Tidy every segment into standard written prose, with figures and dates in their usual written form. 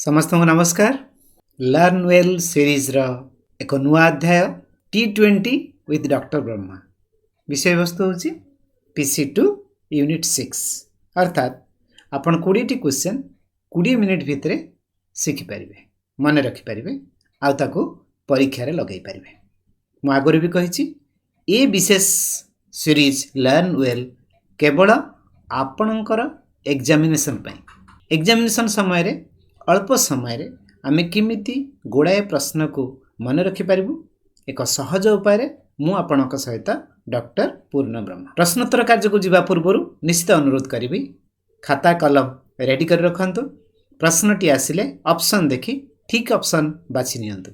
समस्त को नमस्कार। लर्न वेल सीरीज रो एक नुआ अध्याय T20 विथ डॉक्टर ब्रह्मा। विषय वस्तु होची PC2 यूनिट 6 अर्थात आपण 20 टी क्वेश्चन 20 मिनिट भितरे शिखि परिबे, मन रखि परिबे आ ताको परीक्षा रे लगै परिबे। मु आगुरी भी कहिछि ए विशेष सीरीज लर्न वेल केवल आपणकर एग्जामिनेशन पई। एग्जामिनेशन समय रे अल्प समय रे आमे किमिति गोड़ाए प्रश्न को मन रखि पारिबु एक सहज उपाय रे मु आपणक सहित डॉक्टर पूर्ण ब्रह्मा। प्रश्नोत्तर कार्य को जीवा पूर्व निश्चित अनुरोध करिबी खाता कलम रेडी कर रखंतु। प्रश्नटी आसिले ऑप्शन देखि ठीक ऑप्शन बाछि नियंतु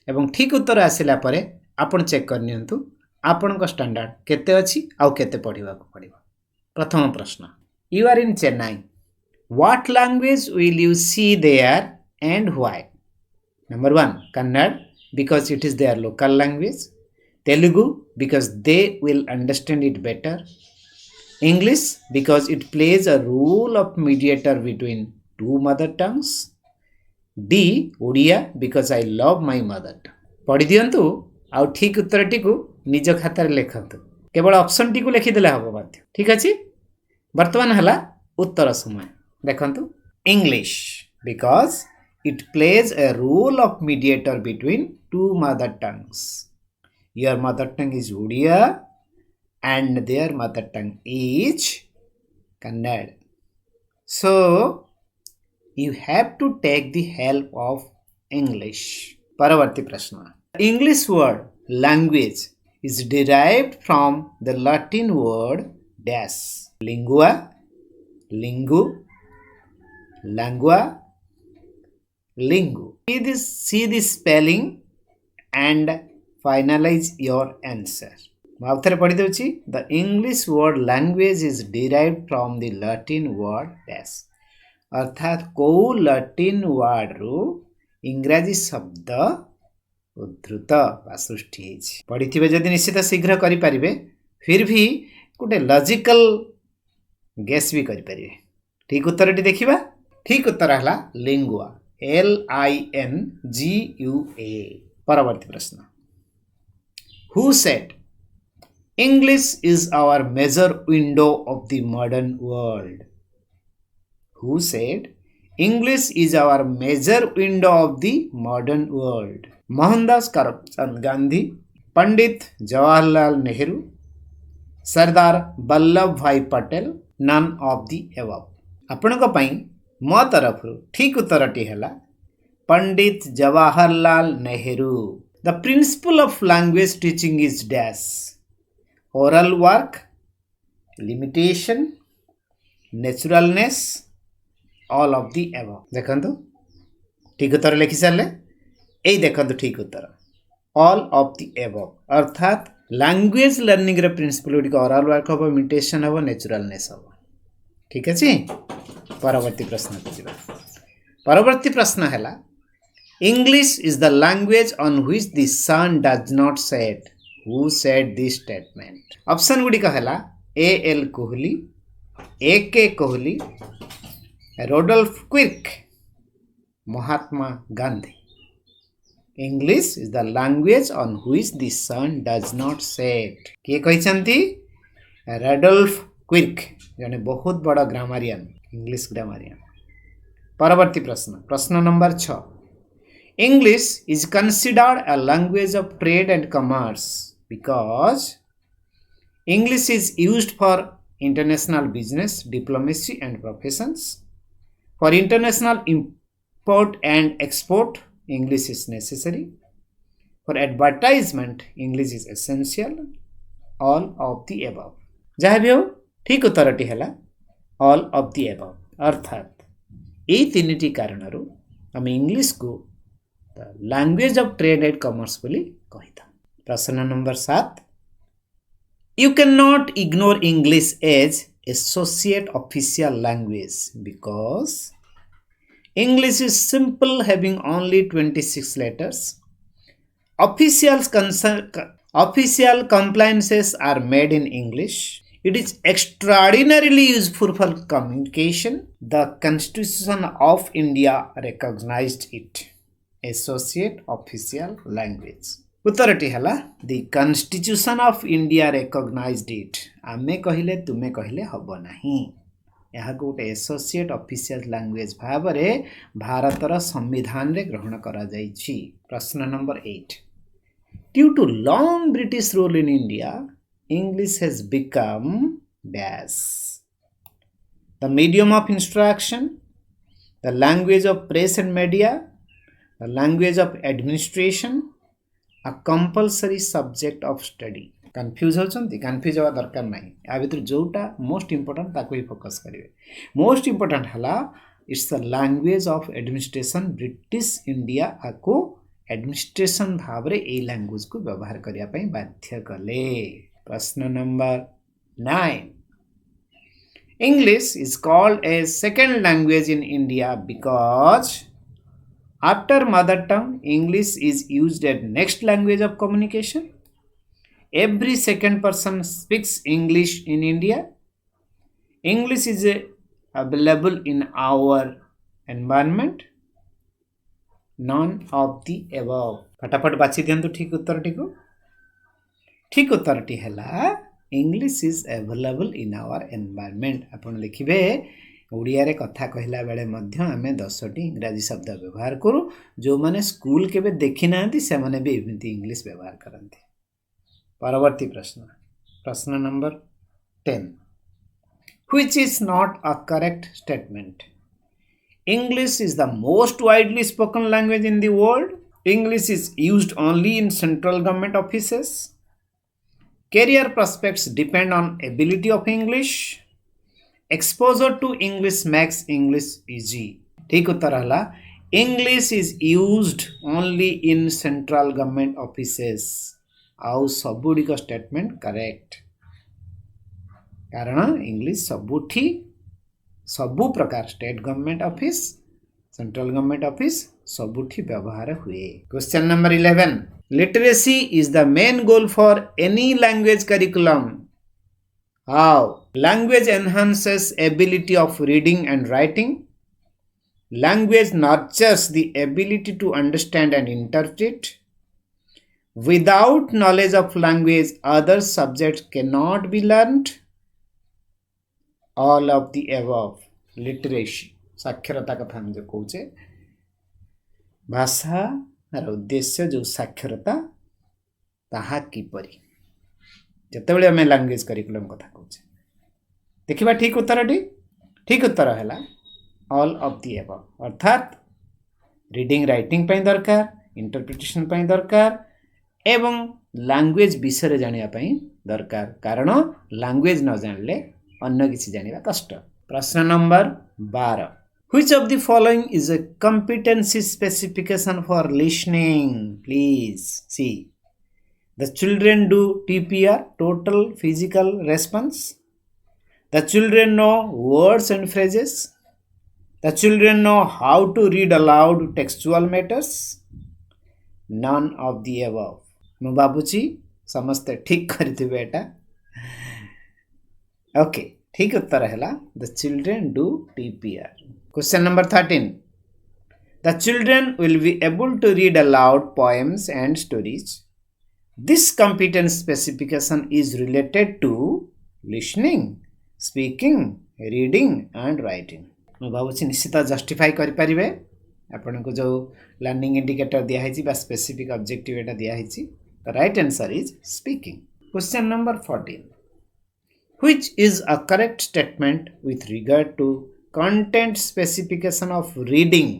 एवं ठीक उत्तर आसिला परे आपण चेक कर नियंतु आपणक स्टैंडर्ड केते अछि आ केते पढिबा को पड़िबो। प्रथम प्रश्न, you are in Chennai, what language will you see there and why? Number 1, Kannada because it is their local language, Telugu because they will understand it better, English because it plays a role of mediator between two mother tongues, D, Odia because I love my mother tongue. पढ़ी दियंतु आ ठीक उत्तरटी को निज खातार लेखंतु। केवल option T को लिखि देले हबो बाध्य। ठीक अछि। वर्तमान हला उत्तर समय देखंतु। English because it plays a role of mediator between two mother tongues. Your mother tongue is Odia and their mother tongue is Kannada. So you have to take the help of English. परवर्ती प्रश्न, English word language is derived from the Latin word dash, lingua, lingu, lingua, lingu. See the spelling and finalize your answer. माउथरे पढ़ी देउची। The English word language is derived from the Latin word dash, अर्थात को Latin word रू इंग्रजी शब्द उद्धृत वा सृष्टि हेछि। पढ़िथिबे जदि निश्चित शीघ्र करि परिबे, फिर भी गोटे लॉजिकल गेस भी करि परिबे। ठीक उत्तरटी देखिबा। ठीक उत्तर हला लिंगुआ, LINGUA। परवर्ती प्रश्न, Who said English is our major window of the modern world? Who said English is our major window of the modern world? Mohandas Karamchand Gandhi, Pandit Jawaharlal Nehru, Sardar Vallabh Bhai Patel, none of the above. आपनको पई मो तरफ ठीक उत्तरटी हैला Pandit Jawaharlal Nehru. The principle of language teaching is dash, oral work, limitation, naturalness, all of the above. देखंतु ठीक उत्तर लिखि सारले एई देखंतु ठीक उत्तर ऑल ऑफ द एबव, अर्थात लैंग्वेज लर्निंग रे प्रिंसिपल गुडी ओरल वर्क हो, इमिटेशन हो, नेचुरलनेस हो। ठीक अछि। परवर्ती प्रश्न को जिबा। परवर्ती प्रश्न हैला English is the language on which the sun does not set. Who said this statement? Option गुडी कहला A.L. Kohli, A.K. Kohli, Randolph Quirk, Mahatma Gandhi. English is the language on which the sun does not set. के कहिसंती? रोडोल्फ क्विर्क, जने बहुत बड़ा ग्रामरियन, English ग्रामरियन। परवर्ती प्रश्न, प्रश्न number 6, English is considered a language of trade and commerce because English is used for international business, diplomacy and professions. For international import and export, English is necessary. For advertisement, English is essential. All of the above. जहाँ भी हो ठीक उत्तरटी हैला all of the above, अर्थात यही तीनटी कारणरू हम English को language of trade and commerce बोली कहिता। प्रश्न number 7, You cannot ignore English as associate official language because English is simple, having only 26 letters. Official compliances are made in English. It is extraordinarily useful for communication. The Constitution of India recognized it. Associate official language. उत्तरटी हला the Constitution of India recognized it. आमे कहिले तुमे कहिले hub नाही. यहाँ गोटे associate official language Bhavre भारतर संविधान रे ग्रहण करा जाइछि. प्रश्न number 8. Due to long British rule in India, English has become dash. The medium of instruction, the language of press and media, the language of administration, a compulsory subject of study. Confuse होचंती confuse होवा दरकार नाही. आ भितर जोटा most important ताको ही focus करिवे. मोस्ट इंपोर्टेंट हला it's the language of administration. British India आको एडमिनिस्ट्रेशन भावरे ए लैंग्वेज को व्यवहार करिया पई बाध्य कले. प्रश्न number 9. English is called a second language in India because after mother tongue, English is used as next language of communication. Every second person speaks English in India. English is available in our environment. None of the above. फटाफट बाछि दियंतु ठीक उत्तरटी को. ठीक उत्तरटी हला English is available in our environment. आपण लिखिबे ओडिया रे कथा कहला बेले मध्य आमे 10टी इंग्रजी शब्द व्यवहार करू. जो माने स्कूल केबे देखि नांती से माने भी एमिति इंग्लिश व्यवहार करंती. परवर्ती प्रश्न. प्रश्न number 10. Which is not a correct statement? English is the most widely spoken language in the world. English is used only in central government offices. Career prospects depend on ability of English. Exposure to English makes English easy. ठीक उत्तर हला English is used only in central government offices. आउ सबुडी का statement correct. कारण English सबुठी सबु प्रकार state government office central government office सबुठी व्यवहार हुए. Question number 11. Literacy is the main goal for any language curriculum. How? Language enhances ability of reading and writing. Language nurtures the ability to understand and interpret. Without knowledge of language, other subjects cannot be learned. All of the above. Literacy. साक्षरता कथा हम जो कहूचे भाषा र उद्देश्य जो साक्षरता ताहा किपरि जतेबेले हमें लैंग्वेज करिकुलम कथा कहूचे देखिबा. ठीक उत्तरटी ठीक उत्तर हैला ऑल ऑफ द अबव. अर्थात रीडिंग राइटिंग पई दरकार, इंटरप्रिटेशन पई दरकार एवं लैंग्वेज विषय जानिया पई दरकार. कारण लैंग्वेज न जानले अन्य किसी जानिबा कष्ट. प्रश्न number 12. Which of the following is a competency specification for listening? Please see. The children do TPR, total physical response. The children know words and phrases. The children know how to read aloud textual matters. None of the above. मु बाबूजी समस्ते ठीक करथिबे एटा. Okay ठीक उत्तर हैला the children do TPR. Question number 13. The children will be able to read aloud poems and stories. This competence specification is related to listening, speaking, reading and writing. मु बाबूजी निश्चित justify करि परिबे आपन को जो लर्निंग इंडिकेटर दिया है बा स्पेसिफिक ऑब्जेक्टिव एटा दिया है. The right answer is speaking. Question number 14. Which is a correct statement with regard to content specification of reading?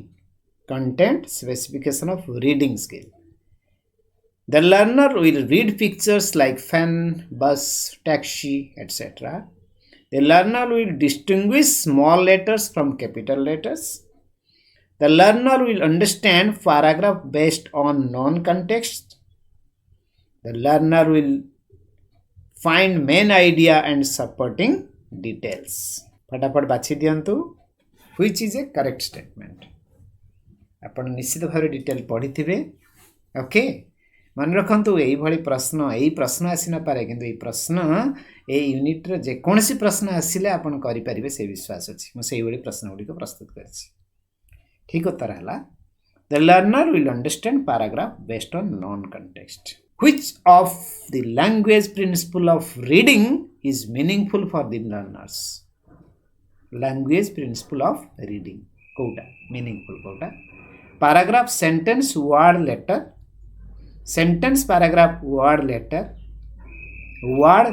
Content specification of reading skill. The learner will read pictures like fan, bus, taxi, etc. The learner will distinguish small letters from capital letters. The learner will understand paragraph based on non-context. The learner will find main idea and supporting details. फटाफट बाछि दियंतु which is a correct statement. आपण निश्चित भाव detail पढ़ी थिबे. Okay मन रखु यही प्रश्न यही प्रश्न आसी न पारे किंतु ये प्रश्न ये यूनिट रे जेकोसी प्रश्न आसिले आपण करि परिबे से विश्वास अछि म सेही भली प्रश्न गुडी को प्रस्तुत करछि ठीक उत्तर हला the learner will understand paragraph based on known context which of the language principle of reading is meaningful for the learners language principle of reading कोटा मीनिंगफुल कोटा paragraph sentence word letter sentence paragraph word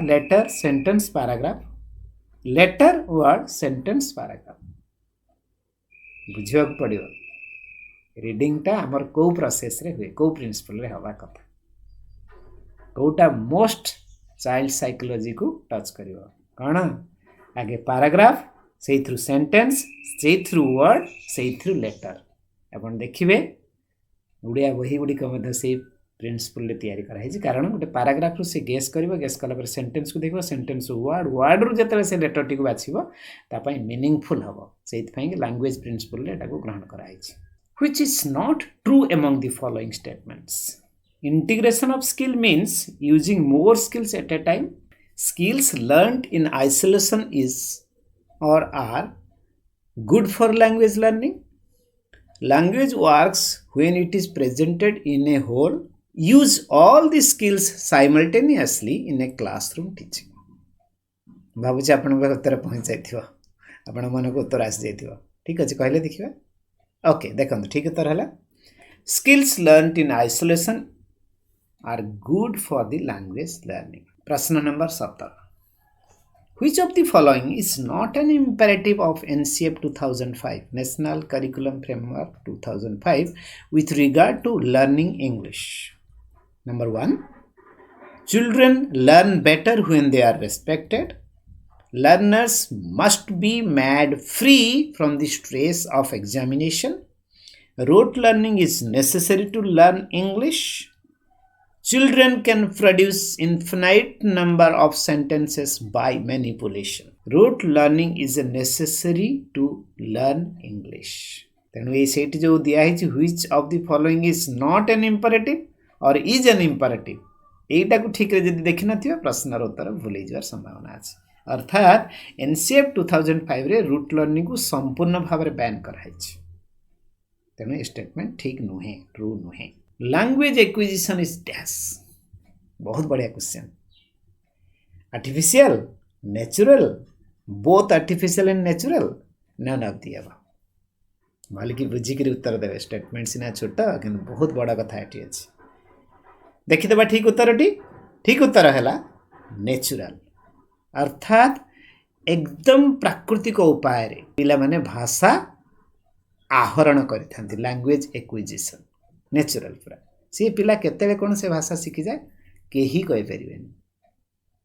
letter sentence paragraph letter word sentence paragraph बुझा पड़ो reading टा आमर को process रे हुए को प्रिंसिपल रे हवा कथा कोटा मोस्ट चाइल्ड साइकोलॉजी को टच करिवो कौन आगे पैराग्राफ से थ्रू सेंटेंस से थ्रू वर्ड से थ्रू लेटर अपन देखिए ओडिया बही गुड़िक से प्रिंसिपल तैयारी कराई कारण गोटे पैराग्राफ रू से गेस कर गेस कला सेंटेंस को देखो सेंटेंस वर्ड वर्ड रू जो से लेटर टी बाछा मीनिंगफुल हम से लैंग्वेज प्रिंसिपल ग्रहण कराई which is not true among the following statements integration of skill means using more skills at a time skills learned in isolation is or are good for language learning. Language works when it is presented in a whole. Use all the skills simultaneously in a classroom teaching. भावुचे आपण उत्तर पहुँच जाइथिबो आपण मन को उत्तर आसी जाइथिबो ठीक अछि कहले देखिबा ओके देखंतु ठीक उत्तर हला skills learned in isolation are good for the language learning. प्रश्न number 17 Which of the following is not an imperative of NCF 2005 National Curriculum Framework 2005 with regard to learning English? Number 1. Children learn better when they are respected. Learners must be made free from the stress of examination. Rote learning is necessary to learn English. Children can produce infinite number of sentences by manipulation. Rote learning is a necessary to learn English. तेणु ये set जो दिया है which of the following is not an imperative or is an imperative एटा को ठीक रे जदी देखि नथिबा प्रश्नर उत्तर भूली जवार संभावना अछि अर्थात एनसीएफ 2005 रे रूट लर्निंग को संपूर्ण भाव रे बैन कराई छै तेणु स्टेटमेंट ठीक नुहे ट्रू नुहे लैंग्वेज एक्विजिशन इज डैश बहुत बढ़िया question artificial natural both artificial and natural none of the above मालिक बुझिक उत्तर देवे स्टेटमेंट सिना छोट कि बहुत बड़ा कथा एटी अछि देखिदेबा ठीक उत्तर है नेचुरल अर्थात एकदम प्राकृतिक उपाय रे पिला माने भाषा आहरण करिथांती लैंग्वेज एक्विजिशन नेचुरल पूरा सी पिला केते कौन से भाषा शिखी जाए केही कहि परिबेनी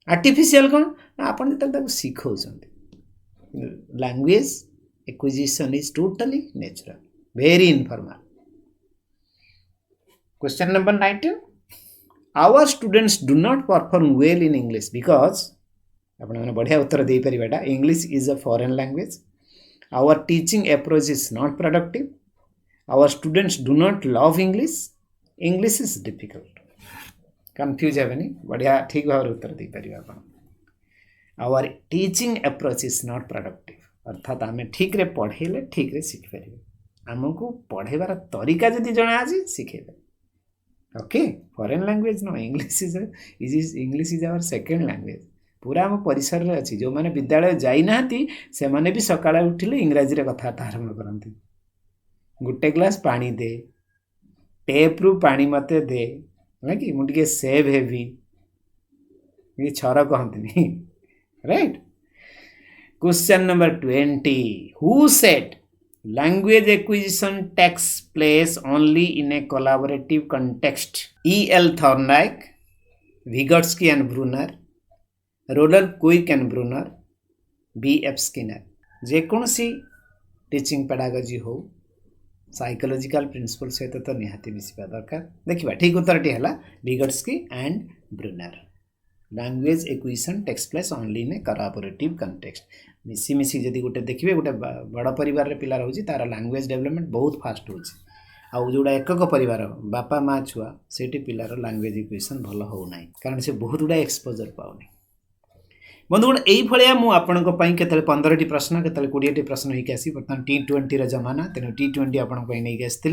आर्टिफिशियल कौन आपन जतल शिखौछंती language acquisition is totally natural very informal question number 19 our students do not perform well in English because आपण माने बढ़िया उत्तर दे परिबाटा English is a foreign language our teaching approach is not productive Our students do not love English. English is difficult. Confuse हेबेनी बढ़िया ठीक भाव उत्तर दे परिबा आपण. Our teaching approach is not productive. अर्थात आमे ठीक रे पढ़ेले ठीक रे सीख परिबे. हमको पढ़ेबार तरीका जदी जणा आछि सिखेबे. Okay foreign language no English is our second language पूरा हम परिसर रे अछि जो माने विद्यालय जाई नाहती से माने भी सकाळ उठिले इंग्रजी रे कथा आरंभ करंती गुटे ग्लास पानी दे टेप रु पानी मते दे ना कि मुझे सेव हेवी ये छर कहते right question number 20 who said language acquisition takes place only in a collaborative context E.L. Thorndike Vygotsky and Bruner Randolph क्विक एंड ब्रूनर B.F. स्किनर जेकोसी टीचिंग पेडागोजी हो साइकोलॉजिकल प्रिंसिपल सहित तो निहाती मिसवा दरकार देखिबा ठीक उत्तरटी हला Vygotsky and Bruner language acquisition takes place only in a collaborative context मिसी जदी गोटे देखिबे गोटे बड़ परिवार रे पिला रहउची तार लैंग्वेज डेवलपमेंट बहुत फास्ट होची आउ जोड़ा एकक परिवार बापा माँ छुआ से पिलार लांगुएज इक्वेशन भल हो ना कारण से बहुत गुड़ा एक्सपोजर पाऊनी बंधुगण यही मुझे के 15 प्रश्न के 20 प्रश्न होकर आसी बर्तमान T20 जमाना तेणु T20 आपंक आसती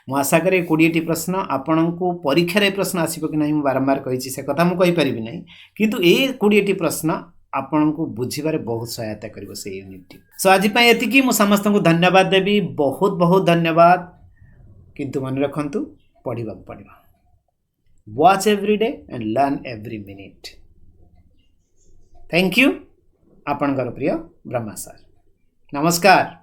मुझे आशा करें 20 प्रश्न आपण को परीक्षार प्रश्न आसो कि ना बारंबार कही से कथा मुझे ना किंतु ये 20 प्रश्न आपण को बुझे बहुत सहायता कर यूनिट सो आज ये मुझे समस्त को धन्यवाद देवी बहुत बहुत धन्यवाद किंतु मन रखु पढ़ा पड़ो watch every day and learn every minute thank you आपणकर प्रिय ब्रह्मा सर नमस्कार।